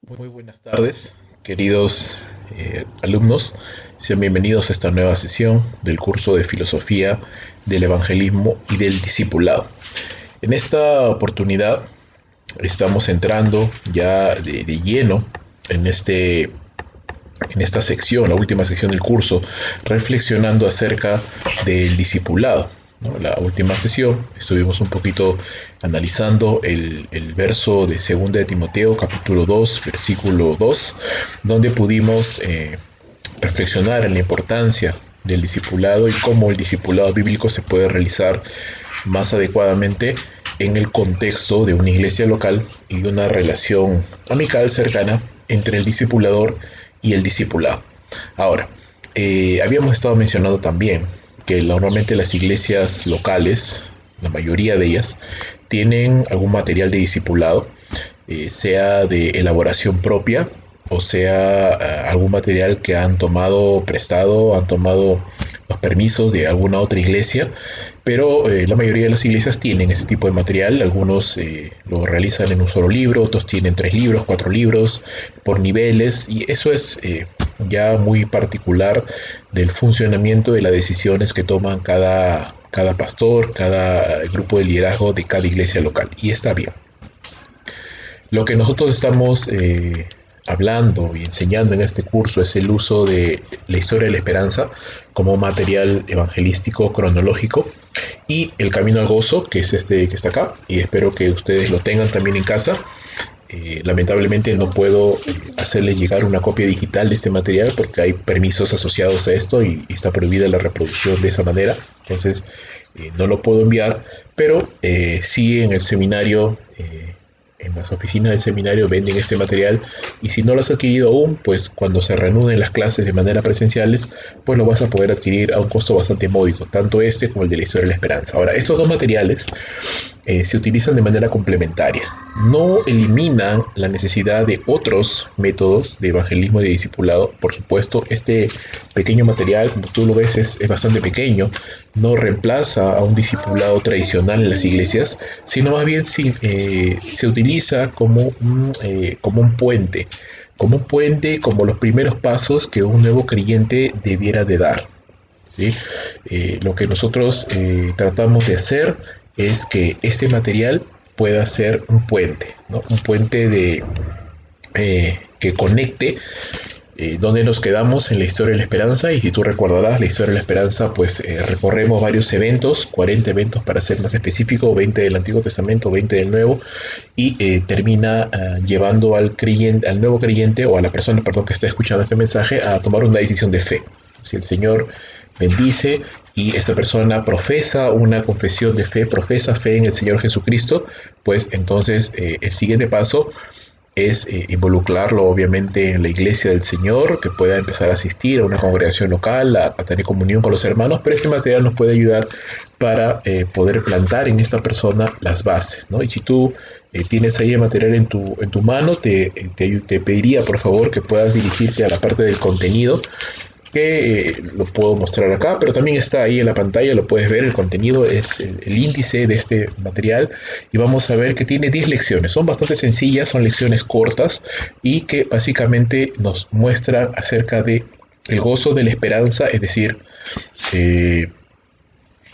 Muy buenas tardes, queridos alumnos. Sean bienvenidos a esta nueva sesión del curso de Filosofía del Evangelismo y del Discipulado. En esta oportunidad estamos entrando ya de lleno en esta sección, la última sección del curso, reflexionando acerca del discipulado, ¿no? La última sesión estuvimos un poquito analizando el verso de 2 de Timoteo, capítulo 2, versículo 2, donde pudimos reflexionar en la importancia del discipulado y cómo el discipulado bíblico se puede realizar más adecuadamente en el contexto de una iglesia local y de una relación amical cercana entre el discipulador y el discipulado. Ahora, habíamos estado mencionando también que normalmente las iglesias locales, la mayoría de ellas, tienen algún material de discipulado, sea de elaboración propia o sea algún material que han tomado prestado, han tomado los permisos de alguna otra iglesia, pero la mayoría de las iglesias tienen ese tipo de material. Algunos lo realizan en un solo libro, otros tienen 3 libros, 4 libros por niveles, y eso es ya muy particular del funcionamiento de las decisiones que toman cada pastor, cada grupo de liderazgo de cada iglesia local, y está bien. Lo que nosotros estamos hablando y enseñando en este curso es el uso de la historia de la esperanza como material evangelístico cronológico, y el camino al gozo, que es este que está acá, y espero que ustedes lo tengan también en casa. Lamentablemente no puedo hacerles llegar una copia digital de este material porque hay permisos asociados a esto y está prohibida la reproducción de esa manera, entonces no lo puedo enviar, pero sí en el seminario, en las oficinas del seminario venden este material, y si no lo has adquirido aún, pues cuando se reanuden las clases de manera presenciales, pues lo vas a poder adquirir a un costo bastante módico, tanto este como el de la historia de la esperanza. Ahora, estos dos materiales se utilizan de manera complementaria, no eliminan la necesidad de otros métodos de evangelismo y de discipulado. Por supuesto, este pequeño material, como tú lo ves, es bastante pequeño, no reemplaza a un discipulado tradicional en las iglesias, sino más bien se utiliza como un puente, como los primeros pasos que un nuevo creyente debiera de dar, ¿sí? Lo que nosotros tratamos de hacer es que este material pueda ser un puente, ¿no? Un puente que conecte donde nos quedamos en la historia de la esperanza. Y si tú recordarás, la historia de la esperanza, pues recorremos varios eventos, 40 eventos para ser más específico, 20 del Antiguo Testamento, 20 del Nuevo, y termina llevando al nuevo creyente, o a la persona, perdón, que está escuchando este mensaje, a tomar una decisión de fe. Si el Señor bendice y esta persona profesa una confesión de fe, profesa fe en el Señor Jesucristo, pues entonces el siguiente paso es involucrarlo obviamente en la iglesia del Señor, que pueda empezar a asistir a una congregación local, a tener comunión con los hermanos, pero este material nos puede ayudar para poder plantar en esta persona las bases, ¿no? Y si tú tienes ahí el material en tu mano, te pediría por favor que puedas dirigirte a la parte del contenido, que lo puedo mostrar acá, pero también está ahí en la pantalla, lo puedes ver. El contenido es el índice de este material, y vamos a ver que tiene 10 lecciones, son bastante sencillas, son lecciones cortas, y que básicamente nos muestran acerca de el gozo de la esperanza, es decir,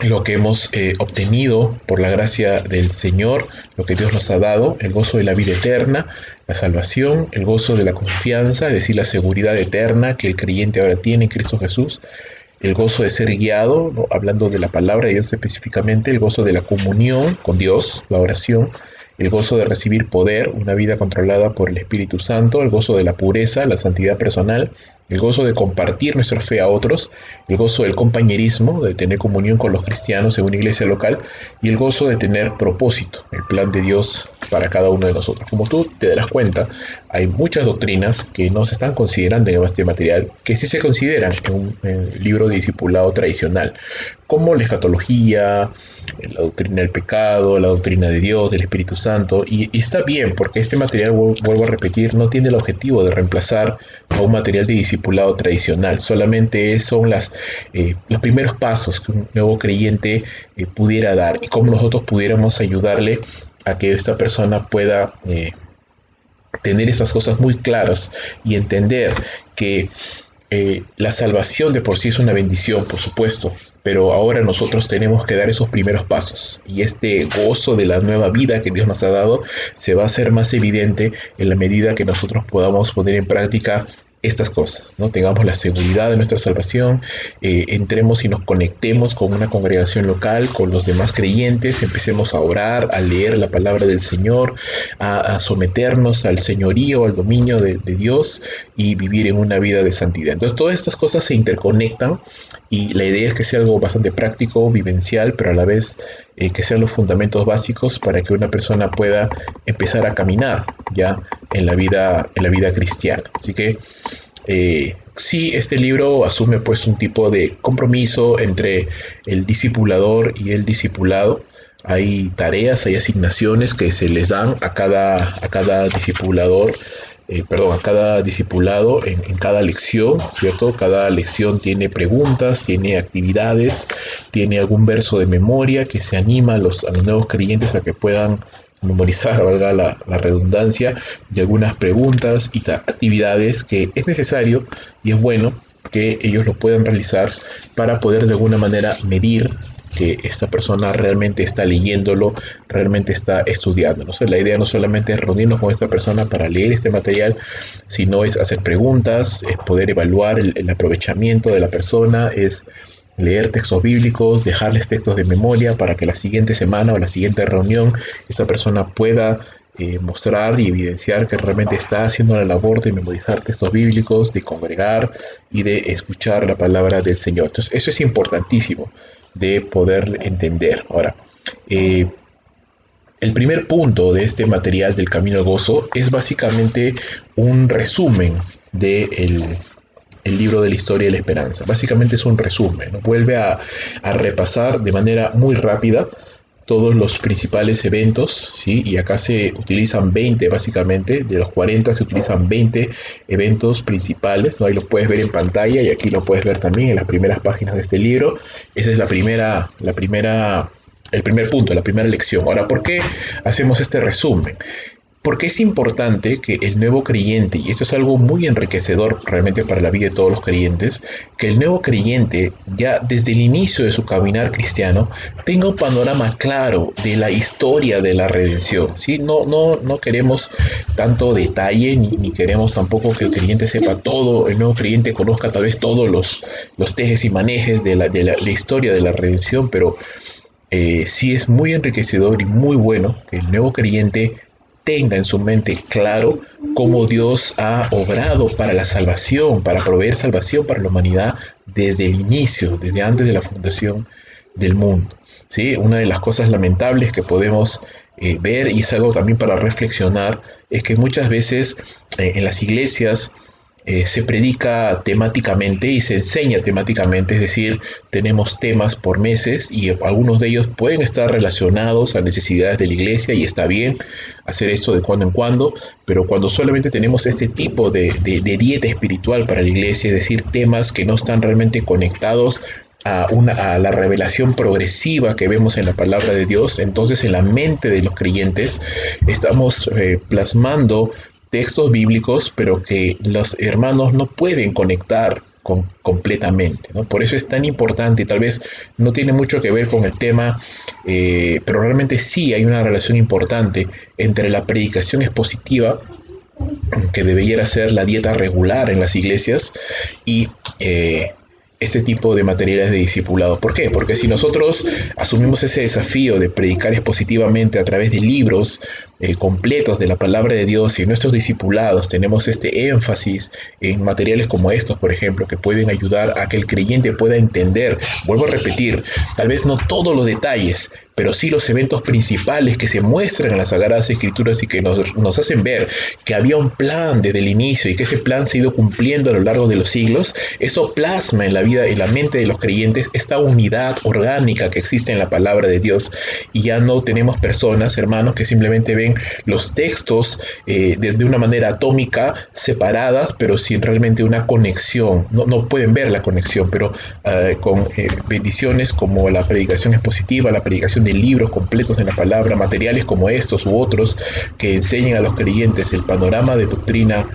lo que hemos obtenido por la gracia del Señor, lo que Dios nos ha dado, el gozo de la vida eterna, la salvación, el gozo de la confianza, es decir, la seguridad eterna que el creyente ahora tiene en Cristo Jesús, el gozo de ser guiado, ¿no? Hablando de la palabra de Dios específicamente, el gozo de la comunión con Dios, la oración, el gozo de recibir poder, una vida controlada por el Espíritu Santo, el gozo de la pureza, la santidad personal, el gozo de compartir nuestra fe a otros, el gozo del compañerismo, de tener comunión con los cristianos en una iglesia local, y el gozo de tener propósito, el plan de Dios para cada uno de nosotros. Como tú te darás cuenta, hay muchas doctrinas que no se están considerando en este material, que sí se consideran en un libro de discipulado tradicional, como la escatología, la doctrina del pecado, la doctrina de Dios, del Espíritu Santo, y está bien, porque este material, vuelvo a repetir, no tiene el objetivo de reemplazar a un material de discipulado tradicional, solamente son los primeros pasos que un nuevo creyente pudiera dar, y cómo nosotros pudiéramos ayudarle a que esta persona pueda tener esas cosas muy claras y entender que la salvación de por sí es una bendición, por supuesto, pero ahora nosotros tenemos que dar esos primeros pasos, y este gozo de la nueva vida que Dios nos ha dado se va a hacer más evidente en la medida que nosotros podamos poner en práctica estas cosas, ¿no? Tengamos la seguridad de nuestra salvación, entremos y nos conectemos con una congregación local, con los demás creyentes, empecemos a orar, a leer la palabra del Señor, a someternos al señorío, al dominio de Dios, y vivir en una vida de santidad. Entonces todas estas cosas se interconectan, y la idea es que sea algo bastante práctico, vivencial, pero a la vez que sean los fundamentos básicos para que una persona pueda empezar a caminar ya en la vida cristiana. Así que sí, este libro asume pues un tipo de compromiso entre el discipulador y el discipulado. Hay tareas, hay asignaciones que se les dan a cada discipulador, a cada discipulado en cada lección, ¿cierto? Cada lección tiene preguntas, tiene actividades, tiene algún verso de memoria que se anima a los nuevos creyentes a que puedan memorizar, valga la redundancia, de algunas preguntas y actividades que es necesario y es bueno que ellos lo puedan realizar para poder de alguna manera medir que esta persona realmente está leyéndolo, realmente está estudiando. ¿No? La idea no solamente es reunirnos con esta persona para leer este material, sino es hacer preguntas, es poder evaluar el aprovechamiento de la persona, es leer textos bíblicos, dejarles textos de memoria para que la siguiente semana o la siguiente reunión esta persona pueda mostrar y evidenciar que realmente está haciendo la labor de memorizar textos bíblicos, de congregar y de escuchar la palabra del Señor. Entonces eso es importantísimo de poder entender. Ahora, el primer punto de este material del Camino al Gozo es básicamente un resumen del libro de la historia de la esperanza. Básicamente es un resumen, ¿no? Vuelve a repasar de manera muy rápida todos los principales eventos, ¿sí? Y acá se utilizan 20 básicamente, de los 40 se utilizan 20 eventos principales, ¿no? Ahí lo puedes ver en pantalla y aquí lo puedes ver también en las primeras páginas de este libro. Esa es el primer punto, la primera lección. Ahora, ¿por qué hacemos este resumen? Porque es importante que el nuevo creyente, y esto es algo muy enriquecedor realmente para la vida de todos los creyentes, que el nuevo creyente ya desde el inicio de su caminar cristiano tenga un panorama claro de la historia de la redención, ¿sí? No queremos tanto detalle, ni queremos tampoco que el creyente sepa todo, el nuevo creyente conozca tal vez todos los tejes y manejes de la historia de la redención, pero sí es muy enriquecedor y muy bueno que el nuevo creyente tenga en su mente claro cómo Dios ha obrado para la salvación, para proveer salvación para la humanidad desde el inicio, desde antes de la fundación del mundo. ¿Sí? Una de las cosas lamentables que podemos ver, y es algo también para reflexionar, es que muchas veces en las iglesias se predica temáticamente y se enseña temáticamente, es decir, tenemos temas por meses y algunos de ellos pueden estar relacionados a necesidades de la iglesia y está bien hacer esto de cuando en cuando, pero cuando solamente tenemos este tipo de dieta espiritual para la iglesia, es decir, temas que no están realmente conectados a la revelación progresiva que vemos en la palabra de Dios, entonces en la mente de los creyentes estamos plasmando textos bíblicos, pero que los hermanos no pueden conectar completamente, ¿no? Por eso es tan importante, y tal vez no tiene mucho que ver con el tema, pero realmente sí hay una relación importante entre la predicación expositiva, que debería ser la dieta regular en las iglesias, y este tipo de materiales de discipulado. ¿Por qué? Porque si nosotros asumimos ese desafío de predicar expositivamente a través de libros completos de la palabra de Dios, y en nuestros discipulados tenemos este énfasis en materiales como estos, por ejemplo, que pueden ayudar a que el creyente pueda entender, vuelvo a repetir, tal vez no todos los detalles, pero sí los eventos principales que se muestran en las Sagradas Escrituras y que nos hacen ver que había un plan desde el inicio y que ese plan se ha ido cumpliendo a lo largo de los siglos. Eso plasma en la vida y la mente de los creyentes esta unidad orgánica que existe en la palabra de Dios, y ya no tenemos personas, hermanos, que simplemente ven ven los textos de una manera atómica, separadas, pero sin realmente una conexión. No pueden ver la conexión, pero con bendiciones como la predicación expositiva, la predicación de libros completos en la palabra, materiales como estos u otros que enseñan a los creyentes el panorama de doctrina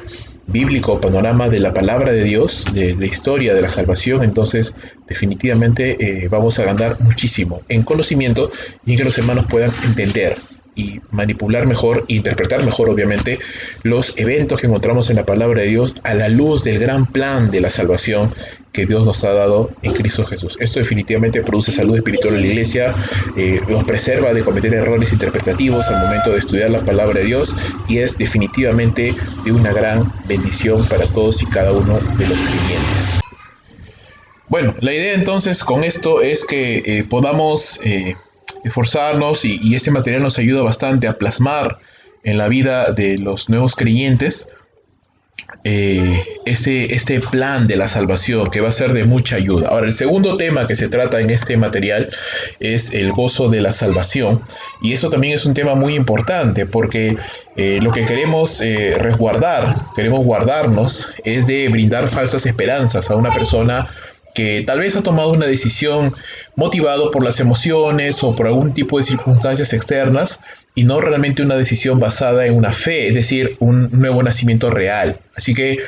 bíblico, panorama de la palabra de Dios, de la historia de la salvación. Entonces definitivamente vamos a ganar muchísimo en conocimiento y en que los hermanos puedan entender y manipular mejor, interpretar mejor, obviamente, los eventos que encontramos en la palabra de Dios a la luz del gran plan de la salvación que Dios nos ha dado en Cristo Jesús. Esto definitivamente produce salud espiritual en la iglesia, nos preserva de cometer errores interpretativos al momento de estudiar la palabra de Dios, y es definitivamente de una gran bendición para todos y cada uno de los creyentes. Bueno, la idea entonces con esto es que podamos esforzarnos y ese material nos ayuda bastante a plasmar en la vida de los nuevos creyentes este plan de la salvación, que va a ser de mucha ayuda. Ahora, el segundo tema que se trata en este material es el gozo de la salvación, y eso también es un tema muy importante porque lo que queremos queremos guardarnos es de brindar falsas esperanzas a una persona que tal vez ha tomado una decisión motivado por las emociones o por algún tipo de circunstancias externas, y no realmente una decisión basada en una fe, es decir, un nuevo nacimiento real. Así que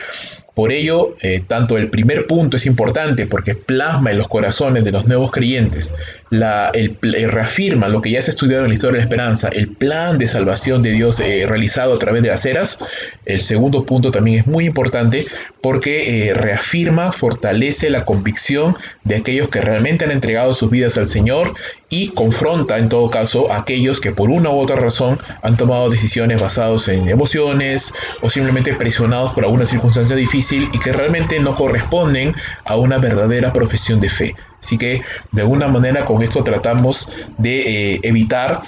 por ello, tanto el primer punto es importante porque plasma en los corazones de los nuevos creyentes, reafirma lo que ya se ha estudiado en la historia de la esperanza, el plan de salvación de Dios realizado a través de las eras. El segundo punto también es muy importante porque reafirma, fortalece la convicción de aquellos que realmente han entregado sus vidas al Señor, y confronta en todo caso a aquellos que por una u otra razón han tomado decisiones basadas en emociones o simplemente presionados por alguna circunstancia difícil y que realmente no corresponden a una verdadera profesión de fe. Así que de alguna manera con esto tratamos de evitar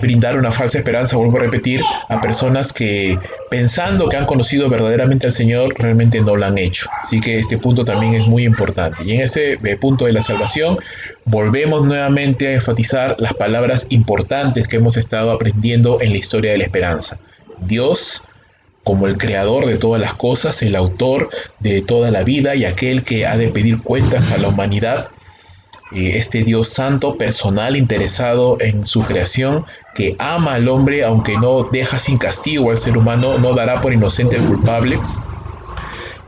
brindar una falsa esperanza, vuelvo a repetir, a personas que pensando que han conocido verdaderamente al Señor realmente no lo han hecho. Así que este punto también es muy importante. Y en ese punto de la salvación volvemos nuevamente a enfatizar las palabras importantes que hemos estado aprendiendo en la historia de la esperanza. Dios como el creador de todas las cosas, el autor de toda la vida y aquel que ha de pedir cuentas a la humanidad, este Dios santo, personal, interesado en su creación, que ama al hombre aunque no deja sin castigo al ser humano, no dará por inocente al culpable.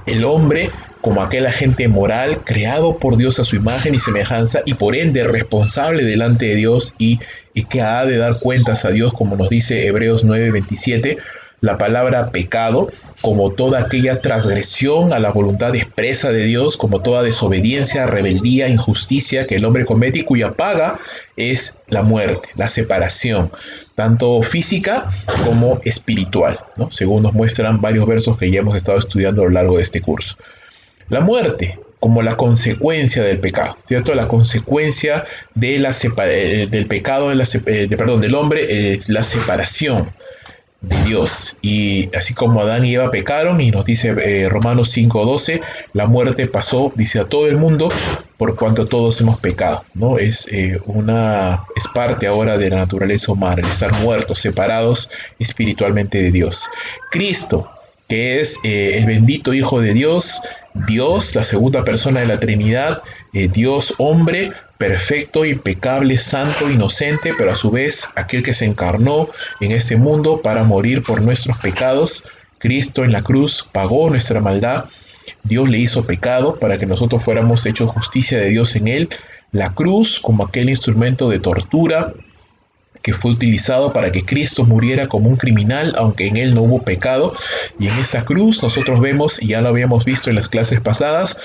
El hombre como aquel agente moral creado por Dios a su imagen y semejanza, y por ende responsable delante de Dios y que ha de dar cuentas a Dios, como nos dice Hebreos 9:27, la palabra pecado como toda aquella transgresión a la voluntad expresa de Dios, como toda desobediencia, rebeldía, injusticia que el hombre comete y cuya paga es la muerte, la separación, tanto física como espiritual, ¿no? Según nos muestran varios versos que ya hemos estado estudiando a lo largo de este curso. La muerte como la consecuencia del pecado, ¿cierto? La consecuencia de del pecado, del hombre, la separación de Dios. Y así como Adán y Eva pecaron, y nos dice Romanos 5:12, la muerte pasó, dice, a todo el mundo por cuanto todos hemos pecado, ¿no? Es parte ahora de la naturaleza humana, el estar muertos, separados espiritualmente de Dios. Cristo, que es el bendito Hijo de Dios, Dios, la segunda persona de la Trinidad, Dios hombre, perfecto, impecable, santo, inocente, pero a su vez aquel que se encarnó en este mundo para morir por nuestros pecados. Cristo en la cruz pagó nuestra maldad, Dios le hizo pecado para que nosotros fuéramos hechos justicia de Dios en él. La cruz como aquel instrumento de tortura que fue utilizado para que Cristo muriera como un criminal, aunque en él no hubo pecado. Y en esa cruz nosotros vemos, y ya lo habíamos visto en las clases pasadas,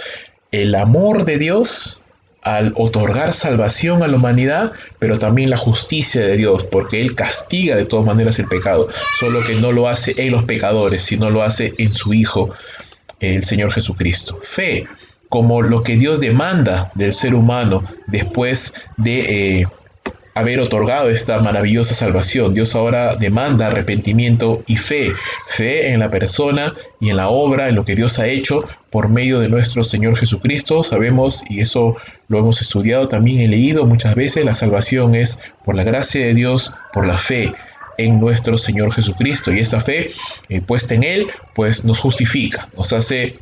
el amor de Dios al otorgar salvación a la humanidad, pero también la justicia de Dios, porque Él castiga de todas maneras el pecado, solo que no lo hace en los pecadores, sino lo hace en su Hijo, el Señor Jesucristo. Fe, como lo que Dios demanda del ser humano después de haber otorgado esta maravillosa salvación. Dios ahora demanda arrepentimiento y fe en la persona y en la obra, en lo que Dios ha hecho por medio de nuestro Señor Jesucristo. Sabemos, y eso lo hemos estudiado también y leído muchas veces, la salvación es por la gracia de Dios, por la fe en nuestro Señor Jesucristo. Y esa fe puesta en Él, pues nos justifica, nos hace,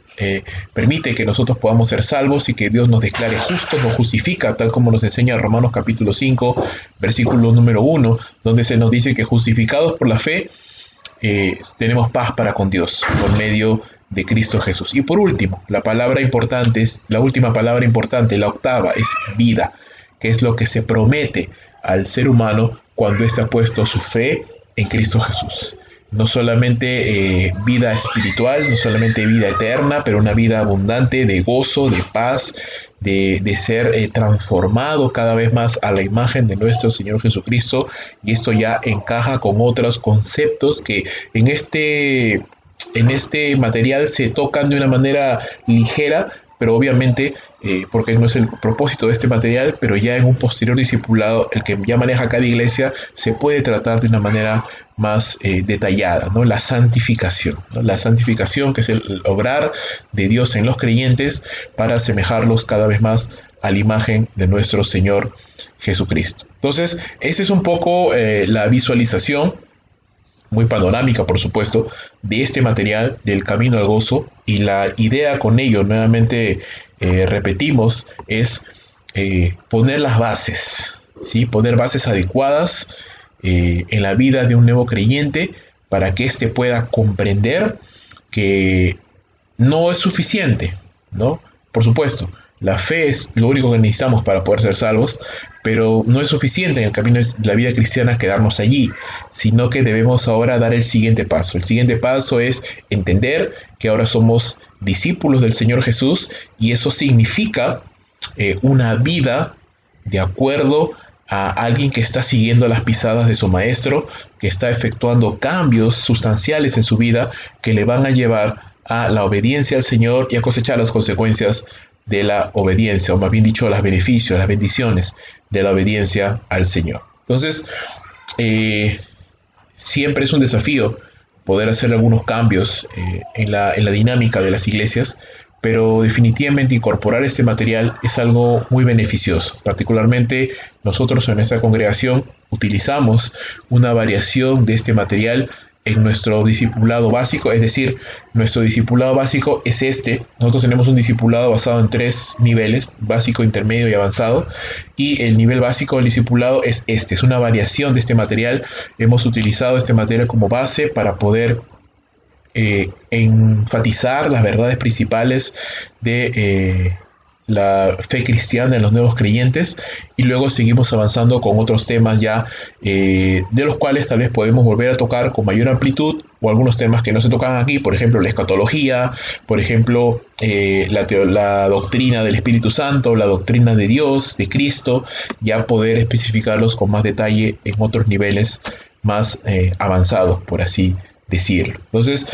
permite que nosotros podamos ser salvos y que Dios nos declare justos, nos justifica, tal como nos enseña Romanos capítulo 5, versículo número 1, donde se nos dice que justificados por la fe, tenemos paz para con Dios por medio de Cristo Jesús. Y por último, la última palabra importante, la octava, es vida, que es lo que se promete al ser humano cuando éste ha puesto su fe en Cristo Jesús. No solamente vida espiritual, no solamente vida eterna, pero una vida abundante de gozo, de paz, de ser transformado cada vez más a la imagen de nuestro Señor Jesucristo. Y esto ya encaja con otros conceptos que en este material se tocan de una manera ligera, pero obviamente, porque no es el propósito de este material, pero ya en un posterior discipulado, el que ya maneja cada iglesia, se puede tratar de una manera más detallada, ¿no? La santificación, ¿no? La santificación, que es el obrar de Dios en los creyentes para asemejarlos cada vez más a la imagen de nuestro Señor Jesucristo. Entonces, esa es un poco la visualización, muy panorámica, por supuesto, de este material del Camino al Gozo. Y la idea con ello, nuevamente repetimos, es poner las bases, ¿sí? Poner bases adecuadas en la vida de un nuevo creyente para que éste pueda comprender que no es suficiente, ¿no? Por supuesto, la fe es lo único que necesitamos para poder ser salvos, pero no es suficiente en el camino de la vida cristiana quedarnos allí, sino que debemos ahora dar el siguiente paso. El siguiente paso es entender que ahora somos discípulos del Señor Jesús, y eso significa una vida de acuerdo a alguien que está siguiendo las pisadas de su maestro, que está efectuando cambios sustanciales en su vida que le van a llevar a la obediencia al Señor y a cosechar las consecuencias de la obediencia, o más bien dicho, los beneficios, las bendiciones de la obediencia al Señor. Entonces, siempre es un desafío poder hacer algunos cambios en la dinámica de las iglesias, pero definitivamente incorporar este material es algo muy beneficioso. Particularmente nosotros en nuestra congregación utilizamos una variación de este material en nuestro discipulado básico, es decir, nuestro discipulado básico es este. Nosotros tenemos un discipulado basado en 3 niveles, básico, intermedio y avanzado, y el nivel básico del discipulado es este, es una variación de este material. Hemos utilizado este material como base para poder enfatizar las verdades principales de la fe cristiana en los nuevos creyentes, y luego seguimos avanzando con otros temas ya de los cuales tal vez podemos volver a tocar con mayor amplitud, o algunos temas que no se tocan aquí, por ejemplo la escatología, por ejemplo la doctrina del Espíritu Santo, la doctrina de Dios, de Cristo, ya poder especificarlos con más detalle en otros niveles más avanzados, por así decirlo. Entonces,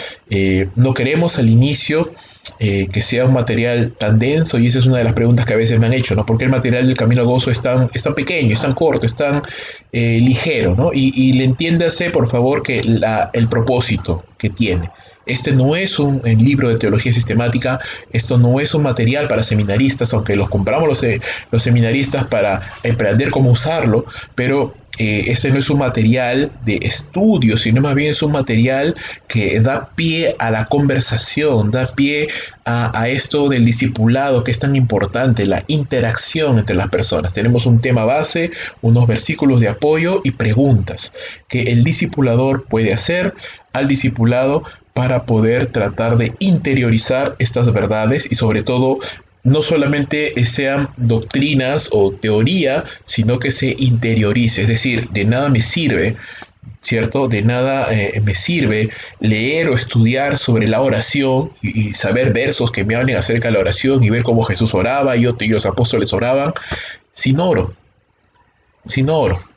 no queremos al inicio que sea un material tan denso, y esa es una de las preguntas que a veces me han hecho, ¿no? ¿Por qué el material del Camino al Gozo es tan pequeño, es tan corto, es tan ligero, ¿no? Y le entiéndase, por favor, que el propósito que tiene. Este no es un libro de teología sistemática, esto no es un material para seminaristas, aunque los compramos los seminaristas para aprender cómo usarlo, pero este no es un material de estudio, sino más bien es un material que da pie a la conversación, da pie a esto del discipulado que es tan importante, la interacción entre las personas. Tenemos un tema base, unos versículos de apoyo y preguntas que el discipulador puede hacer al discipulado para poder tratar de interiorizar estas verdades, y sobre todo no solamente sean doctrinas o teoría, sino que se interiorice. Es decir, de nada me sirve, ¿cierto? De nada me sirve leer o estudiar sobre la oración y saber versos que me hablen acerca de la oración y ver cómo Jesús oraba y los apóstoles oraban, si no oro,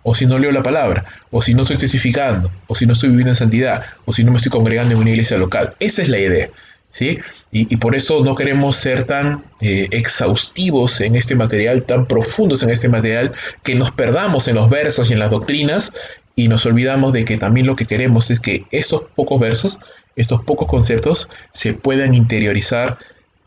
o si no leo la palabra, o si no estoy testificando, o si no estoy viviendo en santidad, o si no me estoy congregando en una iglesia local. Esa es la idea, ¿sí? Y por eso no queremos ser tan exhaustivos en este material, tan profundos en este material, que nos perdamos en los versos y en las doctrinas, y nos olvidamos de que también lo que queremos es que esos pocos versos, estos pocos conceptos, se puedan interiorizar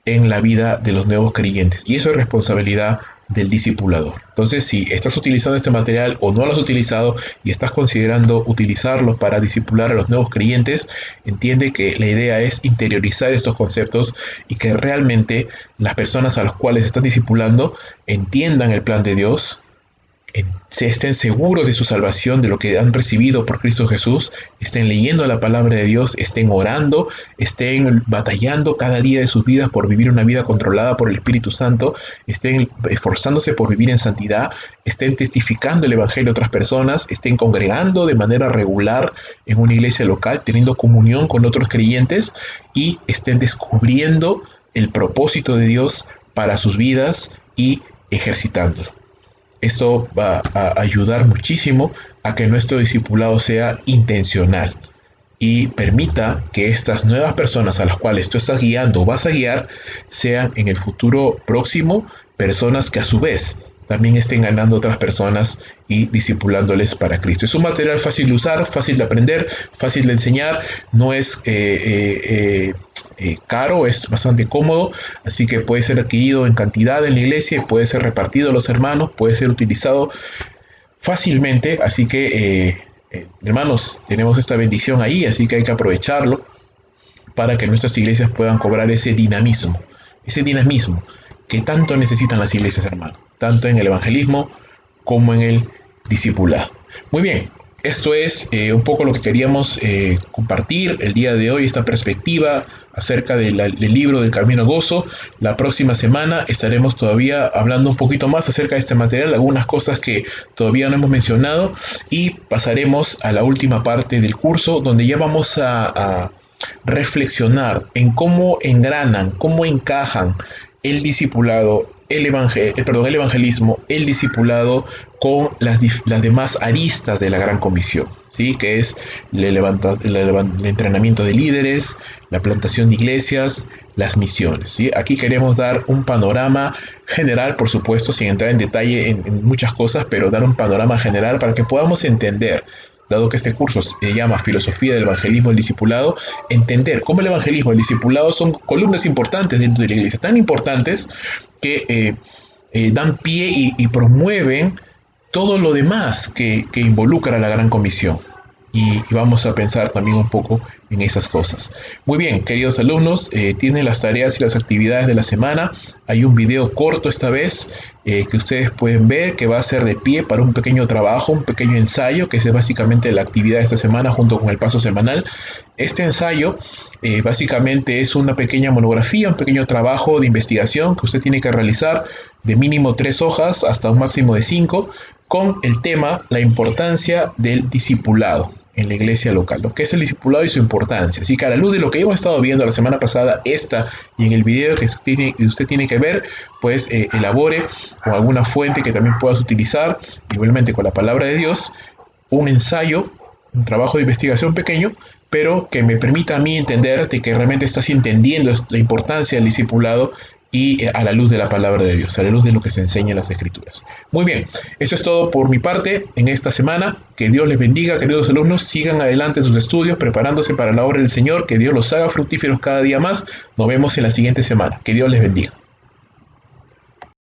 en la vida de los nuevos creyentes. Y eso es responsabilidad del discipulador. Entonces, si estás utilizando este material o no lo has utilizado y estás considerando utilizarlo para discipular a los nuevos creyentes, entiende que la idea es interiorizar estos conceptos y que realmente las personas a las cuales están discipulando entiendan el plan de Dios, se estén seguros de su salvación, de lo que han recibido por Cristo Jesús, estén leyendo la palabra de Dios, estén orando, estén batallando cada día de sus vidas por vivir una vida controlada por el Espíritu Santo, estén esforzándose por vivir en santidad, estén testificando el Evangelio a otras personas, estén congregando de manera regular en una iglesia local, teniendo comunión con otros creyentes y estén descubriendo el propósito de Dios para sus vidas y ejercitándolo. Eso va a ayudar muchísimo a que nuestro discipulado sea intencional y permita que estas nuevas personas a las cuales tú estás guiando o vas a guiar sean en el futuro próximo personas que a su vez también estén ganando otras personas y discipulándoles para Cristo. Es un material fácil de usar, fácil de aprender, fácil de enseñar, no es caro, es bastante cómodo, así que puede ser adquirido en cantidad en la iglesia, puede ser repartido a los hermanos, puede ser utilizado fácilmente, así que hermanos, tenemos esta bendición ahí, así que hay que aprovecharlo para que nuestras iglesias puedan cobrar ese dinamismo que tanto necesitan las iglesias, hermanos, tanto en el evangelismo como en el discipulado. Muy bien, esto es un poco lo que queríamos compartir el día de hoy, esta perspectiva acerca del libro del Camino al Gozo. La próxima semana estaremos todavía hablando un poquito más acerca de este material, algunas cosas que todavía no hemos mencionado, y pasaremos a la última parte del curso donde ya vamos a reflexionar en cómo engranan, cómo encajan el discipulado, el evangelismo, el discipulado con las demás aristas de la Gran Comisión, ¿sí? Que es el entrenamiento de líderes, la plantación de iglesias, las misiones, ¿sí? Aquí queremos dar un panorama general, por supuesto, sin entrar en detalle en muchas cosas, pero dar un panorama general para que podamos entender, dado que este curso se llama Filosofía del Evangelismo y el Discipulado, entender cómo el evangelismo y el discipulado son columnas importantes dentro de la iglesia, tan importantes que dan pie y promueven todo lo demás que involucra a la Gran Comisión. Y vamos a pensar también un poco en esas cosas. Muy bien, queridos alumnos, tienen las tareas y las actividades de la semana. Hay un video corto esta vez que ustedes pueden ver, que va a ser de pie para un pequeño trabajo, un pequeño ensayo, que es básicamente la actividad de esta semana junto con el paso semanal. Este ensayo básicamente es una pequeña monografía, un pequeño trabajo de investigación que usted tiene que realizar de mínimo 3 hojas hasta un máximo de 5, con el tema la importancia del discipulado en la iglesia local, lo que es el discipulado y su importancia. Así que a la luz de lo que hemos estado viendo la semana pasada, y en el video que usted tiene que ver, pues elabore con alguna fuente que también puedas utilizar, igualmente con la palabra de Dios, un ensayo, un trabajo de investigación pequeño, pero que me permita a mí entender de que realmente estás entendiendo la importancia del discipulado y a la luz de la palabra de Dios, a la luz de lo que se enseña en las Escrituras. Muy bien, eso es todo por mi parte en esta semana. Que Dios les bendiga, queridos alumnos. Sigan adelante en sus estudios, preparándose para la obra del Señor. Que Dios los haga fructíferos cada día más. Nos vemos en la siguiente semana. Que Dios les bendiga.